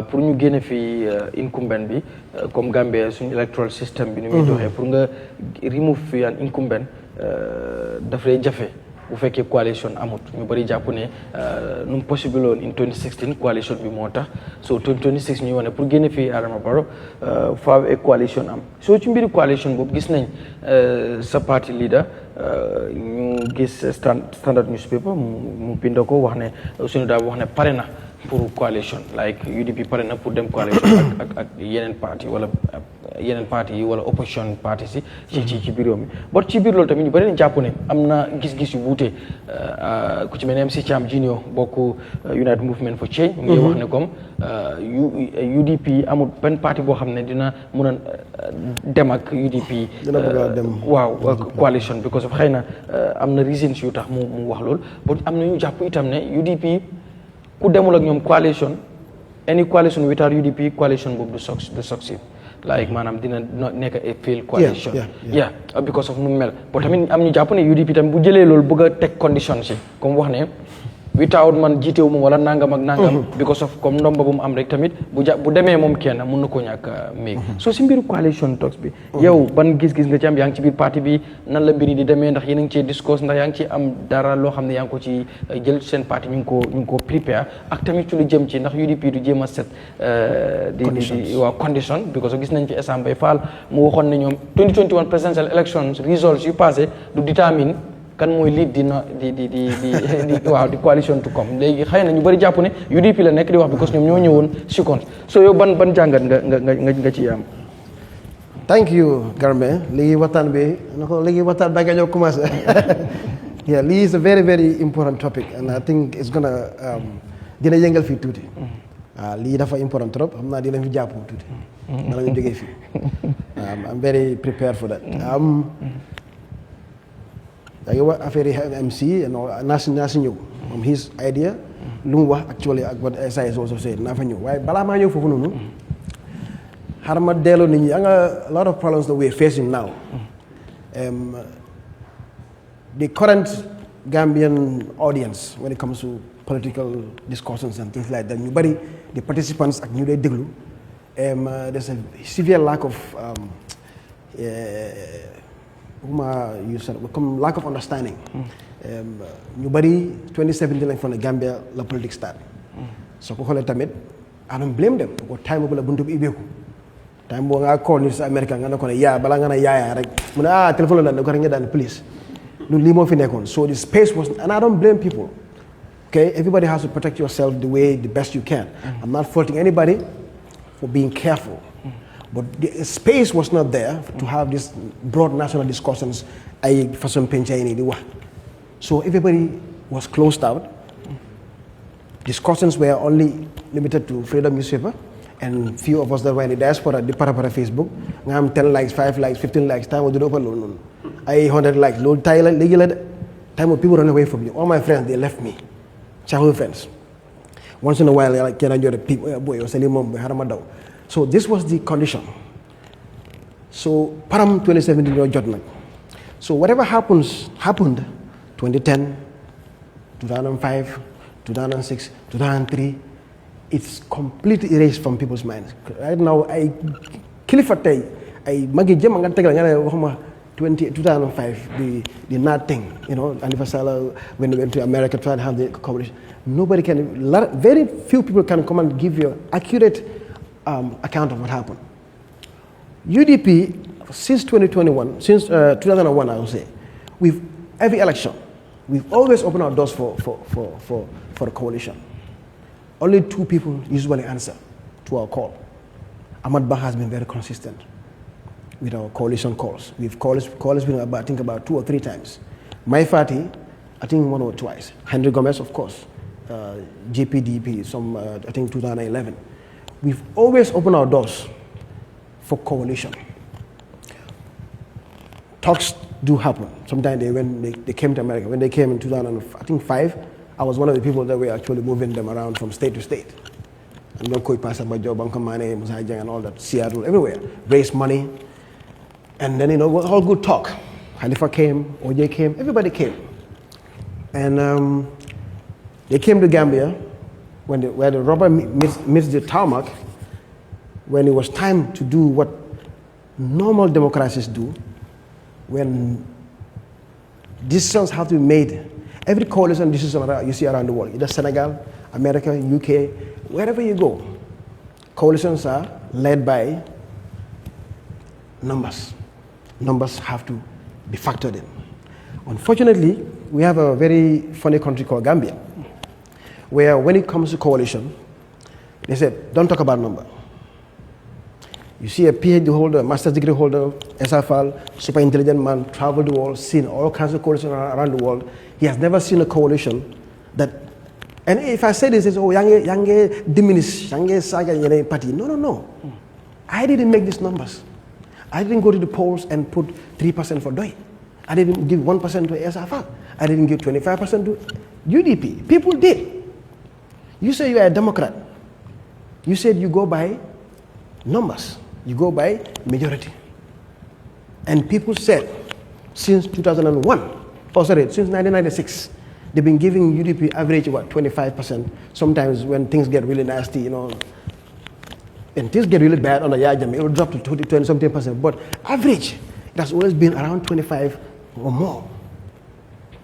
pour ñu génne fi incumbent bi comme Gambia suñu electoral system bi ni muy doxee pour nga remove fi an incumbent daf lay jafe bu fekkee coalition amut ñu bëri jàpp ne nu mu possible woon in 2016 coalition bi moo tax so 2026 ñuy wane pour génne fii Adama Barrow faaw e coalition am soo ci mbiri coalition boobu gis nañ sa party leader ñu gis standard newspaper mu binda ko wax ne suñu daal wax ne pare na pour coalition like UDP pare na pour dem coalition ak yeneen parti wala yeneen parti yi wala opposition parti si ci biir réew mi but ci biir loolu tamit ñu bëri nañ jàpp ne am na gis-gis yu wuute ku ci mel ne MC Cham Junior bokk United Movement for Change mu ngi wax ne comme UDP amul benn parti boo xam ne dina mun a dem ak UDP waaw coalition because of xëy na am na reasons yu tax mu wax loolu but am na ñu jàpp itam ne UDP ku demul ak ñoom coalition any coalition without UDP coalition boobu du succeed like maanaam dina nekk a failed coalition yeah because of nu mel but tamit am ñu jàpp ne UDP tamit bu jëlee loolu bëgg a teg condition si comme wax ne without man jiitewu moom wala nangam ak nangam because of comme ndomba bu mu am rek tamit bu demee moom kenn mun na koo ñàkk méeg soo si mbiru coalition talks bi yow ban gis-gis nga ci am yaa ngi ci biir parti bi nan la mbiri di demee ndax yéen a ngi cee discours ndax yaa ngi ci am dara loo xam ne yaa ngi ko ci jël seen parti ñu ngi ko prepare ak tamit ci lu jëm ci ndax UDP du jéem a set di waaw condition because gis nañ fi Essam Bay Fall mu waxoon ne ñoom 2021 presidential elections results yu passé du détermine kan mooy lead di coalition to come léegi xëy na ñu bëri jàpp ne UDP la nekk di wax because ñoom ñoo ñëwoon second so yow ban jàngat nga ci am. thank you Jammeh léegi waxtaan bi ba nga ñëw commencé yeah lii is a very very important topic and I think it's gonna dina yëngal fii tuuti lii dafa important trop xam naa dina fi jàpp tuuti bala ñu jógee fii I'm very prepared for that yaa ngi wax affaire yi MC naa si ñëw moom his idea lu mu wax actually ak what SI is also saying naa fa ñëw waaye balaa maa ñëw foofu noonu xaaral ma delloo nit ñi nga a lot of problems that we're facing now the current Gambian audience when it comes to political discussions and things like that ñu bari the participants ak ñu lay déglu there's a severe lack of comme lack of understanding ñu bari 2017 lañ foog ne Gambia la politique start soo ko xoolee tamit I don't blame them ko time boobu la buntu bi ibbeeku time boo nga call ni sa America nga ne ko ne yaa balaa nga ne yaayaa rek mu ne téléphone la daan ko rek nga daan please loolu lii moo fi nekkoon so the space was and I don't blame people okay everybody has to protect yourself the best you can I'm not faulting anybody for being careful but the space was not there to have these broad national discussions ay façon penca yi nii di wax so everybody was closed out discussions were only limited to Freedom newspaper and few of us that were in the diaspora di para Facebook nga am 10 likes 5 likes 15 likes time du ëppal loolu noonu ay 100 likes loolu tay la léegi la de time people run away from you all my friends they left me childhood friends once in a while like kenn jore boy yow sali moom boy xarama daw so this was the condition so param 2017 ñoo jot nag so whatever happened 2010 2005 2006 2003 it's completely erased from people's minds right now ay kilifa tey ay magi jëm nga tegal nga ne waxuma 2005 the not thing anniversary when we went to America trying to have the coverage nobody can very few people can come and give you accurate account of what happened. UDP since 2021, since 2001, I would say, with every election, we've always opened our doors for the coalition. Only 2 people usually answer to our call. Ahmad Bah has been very consistent with our coalition calls. We've called about 2 or 3 times. My party, I think 1 or twice. Henry Gomez, of course. JPDP, I think 2011. We've always opened our doors for coalition. Talks do happen. Sometimes they came to America. When they came in 2005, I was one of the people that were actually moving them around from state to state. And don't Koi Pasabajo, Bankamane, Musajang, and all that, Seattle, everywhere. Raise money. And then, it was all good talk. Halifa came, OJ came, everybody came. And they came to Gambia. where the rubber meets the tarmac, when it was time to do what normal democracies do, when decisions have to be made, every coalition decision you see around the world, either Senegal, America, UK, wherever you go, coalitions are led by numbers. Numbers have to be factored in. Unfortunately, we have a very funny country called Gambia, where when it comes to coalition, they said, don't talk about number. You see a PhD holder, master's degree holder, SFL, super intelligent man, traveled the world, seen all kinds of coalitions around the world. He has never seen a coalition that, and if I say this, it's, oh, yange diminish, yange saga, yange party. No. I didn't make these numbers. I didn't go to the polls and put 3% for DOI. I didn't give 1% to SFL. I didn't give 25% to UDP. People did. You say you are a Democrat. You said you go by numbers. You go by majority. And people said since 2001, since 1996, they've been giving UDP average about 25%. Sometimes when things get really nasty, and things get really bad on the Jammeh, it will drop to 20-something%. But average, it has always been around 25 or more.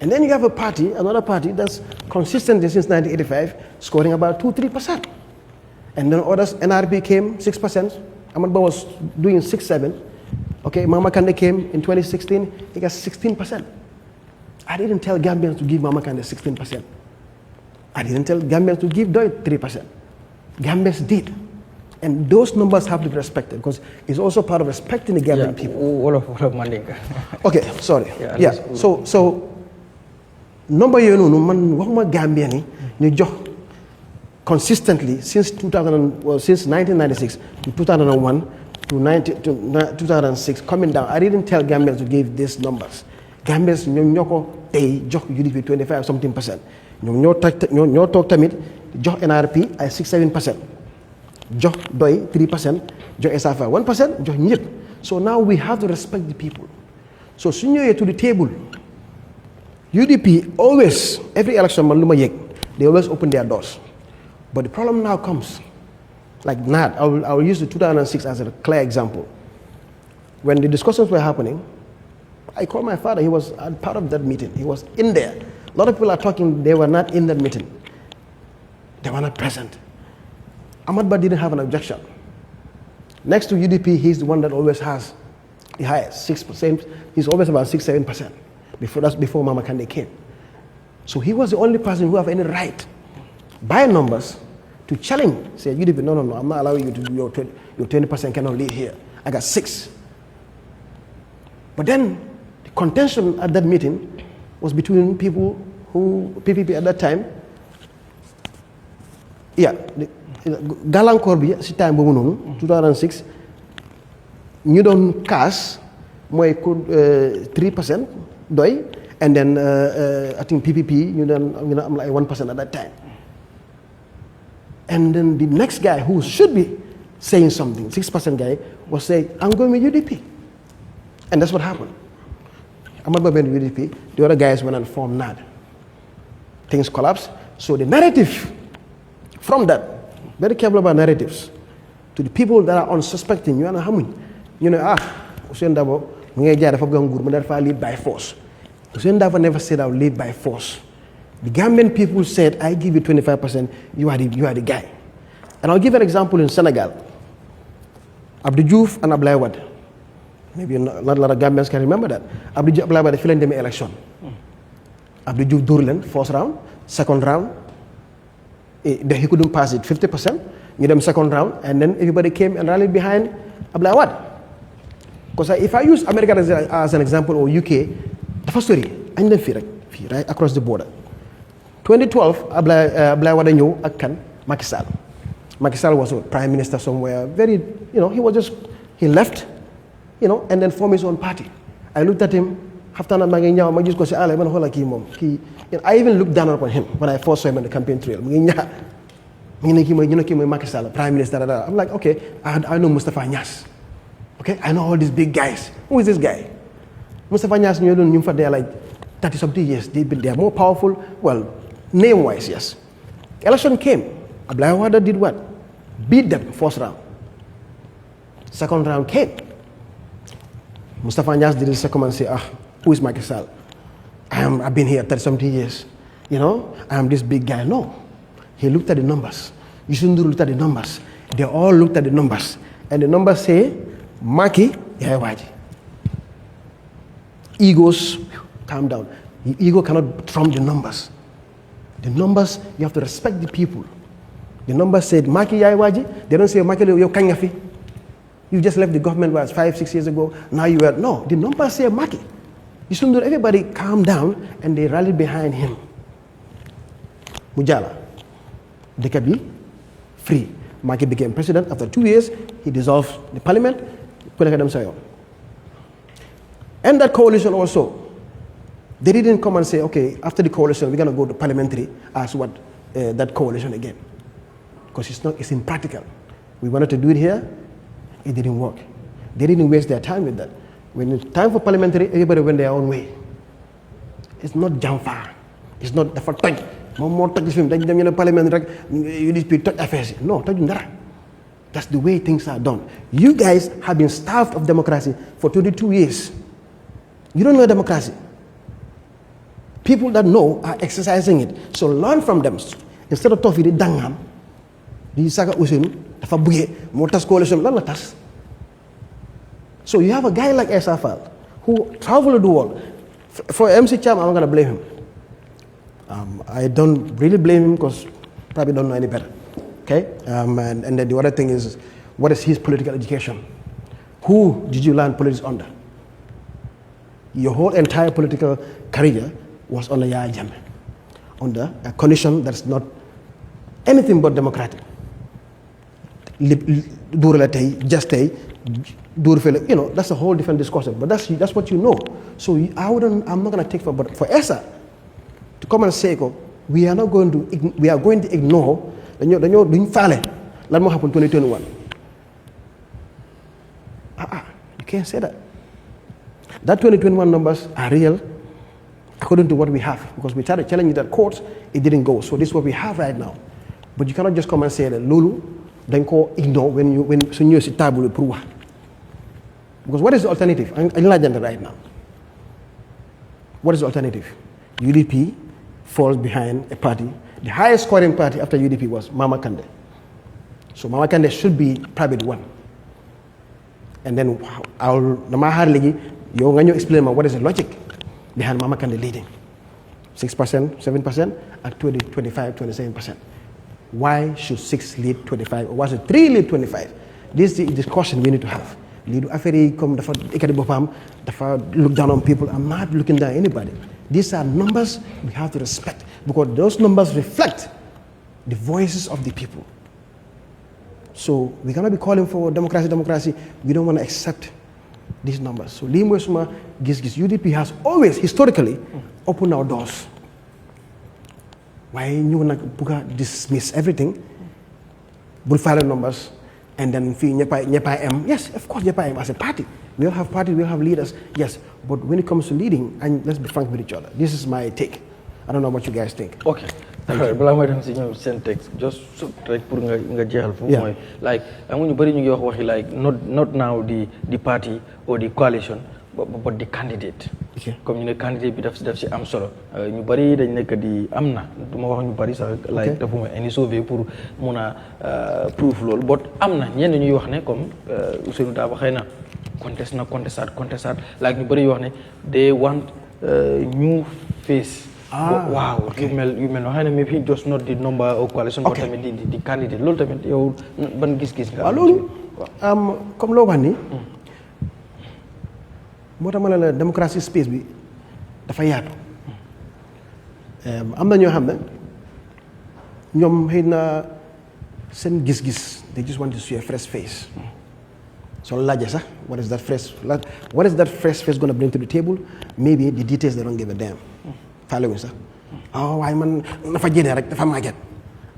And then you have another party that's consistently since 1985, scoring about 2-3%. And then others, NRP came 6%. Ahmad Ba was doing 6-7. Okay, Mama Kande came in 2016, he got 16%. I didn't tell Gambians to give Mama Kande 16%. I didn't tell Gambians to give Doi 3%. Gambians did. And those numbers have to be respected because it's also part of respecting the Gambian people. All of Mandinka. Okay, sorry. Yeah. So number you know, man, what Gambian ni jox consistently since 1996 to 2001 to 2006 coming down. I didn't tell Gambians to give these numbers. Gambians ñoko tay jox UDP 25-something%. ñoo tok tamit jox NRP ay 6-7%. Jox Doi 3%, jox SAFA 1%, jox ñëpp. So now we have to respect the people. So su ñëwee to the table, UDP always, every election man lu ma yëg, they always open their doors. But the problem now comes, like NAD, I will use the 2006 as a clear example. When the discussions were happening, I called my father, he was part of that meeting, he was in there. A lot of people are talking, they were not in that meeting. They were not present. Ahmad Ba didn't have an objection. Next to UDP, he's the one that always has the highest, 6%. He's always about 6-7%. That's before Mama Kande came. So he was the only person who have any right, by numbers, to challenge, say, UDP, no, I'm not allowing you to do your 20% cannot leave here. I got 6. But then the contention at that meeting was between people who, PPP at that time, gàllankoor bi si time boobu noonu 2006 ñu doon kaas mooy 3% Doi, and then I think PPP ñu doon am like 1% at that time. And then the next guy who should be saying something, 6% guy, was saying, I'm going with UDP. And that's what happened. Ahmad Ba went with UDP, the other guys went and formed NAD. Things collapsed. So the narrative from that, very careful about narratives, to the people that are unsuspecting, Hussein Dabo, lead by force. Hussein Dabo never said I'll lead by force. The Gambian people said, I give you 25%, you are the guy. And I'll give an example in Senegal. Abdou Diouf and Ablaye Wade. Maybe not a lot of Gambians can remember that. Abdou Diouf Ablaye Wade filling them election. Abdou Diouf Durlen, first round, second round. He couldn't pass it, 50%. You them second round, and then everybody came and rallied behind Ablaye Wade. Because if I use America as an example, or UK, the first story, I'm right across the border. 2012, Ablaye Wade ñëw ak kan Macky Sall. Macky Sall was a prime minister somewhere. Very, he left, and then formed his own party. I looked at him. I even looked down upon him when I first saw him on the campaign trail. Prime Minister. I'm like, okay, I know Mustafa Niasse. Okay, I know all these big guys. Who is this guy? Mustafa Niasse, they're like 30-something years. They are more powerful. Well, name-wise, yes. Election came. Abdoulaye Wade did what? Beat them first round. Second round came. Mustafa Niasse did the second and say, who is Macky Sall? I've been here 30-something years. You know, I am this big guy. No. He looked at the numbers. Youssou Ndour looked at the numbers. They all looked at the numbers. And the numbers say, Macky, Yaya Wadji. Egos, calm down. The ego cannot trump the numbers. The numbers, you have to respect the people. The numbers said, Macky, Yaya Wadji. They don't say, Macky, you're Kanyafi. You just left the government 5-6 years ago. Now you are. No, the numbers say Macky. Youssou Ndour, everybody calmed down and they rallied behind him. Mujala. Dekabi, free. Macky became president. After 2 years, he dissolved the parliament. And that coalition also, they didn't come and say, okay, after the coalition, we're going to go to parliamentary as what that coalition again. Because it's impractical. We wanted to do it here, it didn't work. They didn't waste their time with that. When it's time for parliamentary, everybody went their own way. It's not jamfar. It's not the touch. More touch film. Parliament, UDP touch affairs. No, touch ndara. That's the way things are done. You guys have been starved of democracy for 22 years. You don't know democracy. People that know are exercising it. So learn from them. Instead of talking with dangam, di saka usenu, dafa buye, motas coalition lan la tas. So you have a guy like Esafal who traveled the world. For MC Cham, I'm going to blame him. I don't really blame him because probably don't know any better. Okay? And then the other thing is, what is his political education? Who did you learn politics under? Your whole entire political career was under Jammeh, under a condition that's not anything but democratic. You know, that's a whole different discussion. But that's what you know. So I'm not going to take but for ESA to come and say, we are going to ignore doing fale. Let me happen 2021. You can't say that. That 2021 numbers are real according to what we have, because we tried to challenge that courts, it didn't go. So this is what we have right now. But you cannot just come and say that Lulu, then go ignore when you sit table prove. Because what is the alternative? I'm enlightened right now. What is the alternative? UDP falls behind a party. The highest scoring party after UDP was Mama Kande. So Mama Kande should be probably the one. And then you explain what is the logic behind Mama Kande leading. 6%, 7%, and 20, 25, 27%. Why should 6 lead 25 or was it 3 lead 25? This is the discussion we need to have. Look down on people. I'm not looking down on anybody. These are numbers we have to respect, because those numbers reflect the voices of the people. So we cannot be calling for democracy. We don't want to accept these numbers. So UDP has always historically opened our doors. Why you want to dismiss everything? Bull file numbers. And then yes, of course, Nyepa as a party. We all have parties, we all have leaders, yes. But when it comes to leading, and let's be frank with each other, this is my take. I don't know what you guys think. Okay. Just like I'm going to bring you like not now the party or the coalition, but the candidate. Okay. Comme ñu candidate bi daf ci am solo ñu bari dañ nek di amna duma wax ñu bari sax like dafuma any sauver pour mëna proof lool but amna ñen ñuy wax ne comme Ousseynou Daba xeyna contestat like ñu bari wax ne they want new face. Wow, you mel no xeyna maybe just not the number of coalition but tamit di candidate lool tamit yow ban gis-gis nga lool comme lo wax ni moo tax ma ne la démocratie space bi dafa yaatu am na ñoo xam ne ñoom xëy na seen gis-gis they just want to see a fresh face so laajee sax what is that fresh face going to bring to the table? Maybe the details they don't give a damn. Faale wuñ sax waaye man dafa jéene rek dafa màgget.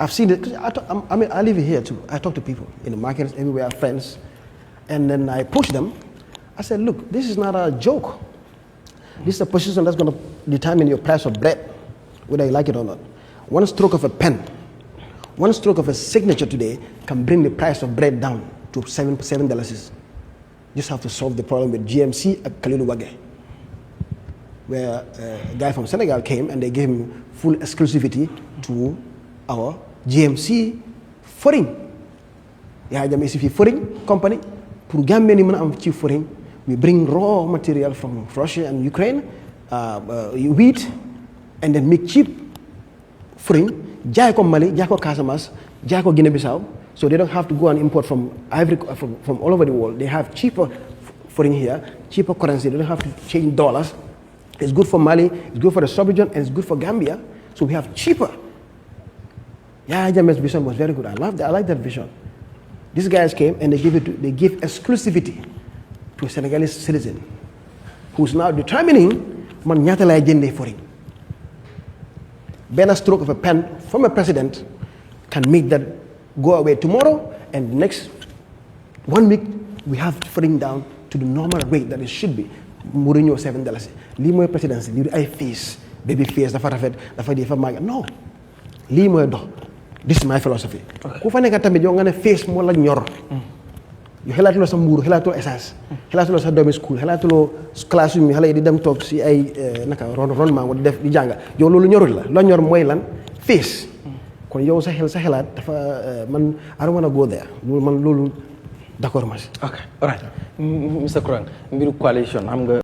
I've seen it. I live here too. I talk to people in the markets everywhere, friends, and then I push them. I said, look, this is not a joke. This is a position that's going to determine your price of bread, whether you like it or not. One stroke of a pen, one stroke of a signature today can bring the price of bread down to $7. Just have to solve the problem with GMC and Kalilu Wage, where a guy from Senegal came and they gave him full exclusivity to our GMC foreign. Yaya Jammeh is a foreign company. Pour Gambia ni mën am ci foreign, we bring raw material from Russia and Ukraine, wheat, and then make cheap foreign. Jaay ko Mali, jaay ko Casamance, jaay ko Guinea-Bissau. So they don't have to go and import from from all over the world. They have cheaper foreign here, cheaper currency. They don't have to change dollars. It's good for Mali, it's good for the sub-region, and it's good for Gambia. So we have cheaper. Yaya Jammeh's vision was very good. I like that vision. These guys came and they give exclusivity to a Senegalese citizen who's now determining man ñaata lay jëndee foreign. Ben, a stroke of a pen from a president can make that go away tomorrow, and next 1 week we have foreign down to the normal rate that it should be. Mourinho $7. Lii mooy presidency, lii ay face, baby face dafa rafet, dafa màgg. No, lii mooy dox. This is my philosophy. Ku fa nekk tamit yow nga ne face moo la ñor. Yow xalaatuloo sa mbuuru, xalaatuloo essence, xalaatuloo sa doomi school, xalaatuloo classe yu xale yi di dem toog si ay rendement wala def di jàng. Yow loolu ñorul la. Loo ñor mooy lan? Face. Kon yow sa xalaat dafa man I don't want to go there. Loolu d'accord ma si. Okay, all right. Mr. Kurang, mbiru coalition xam nga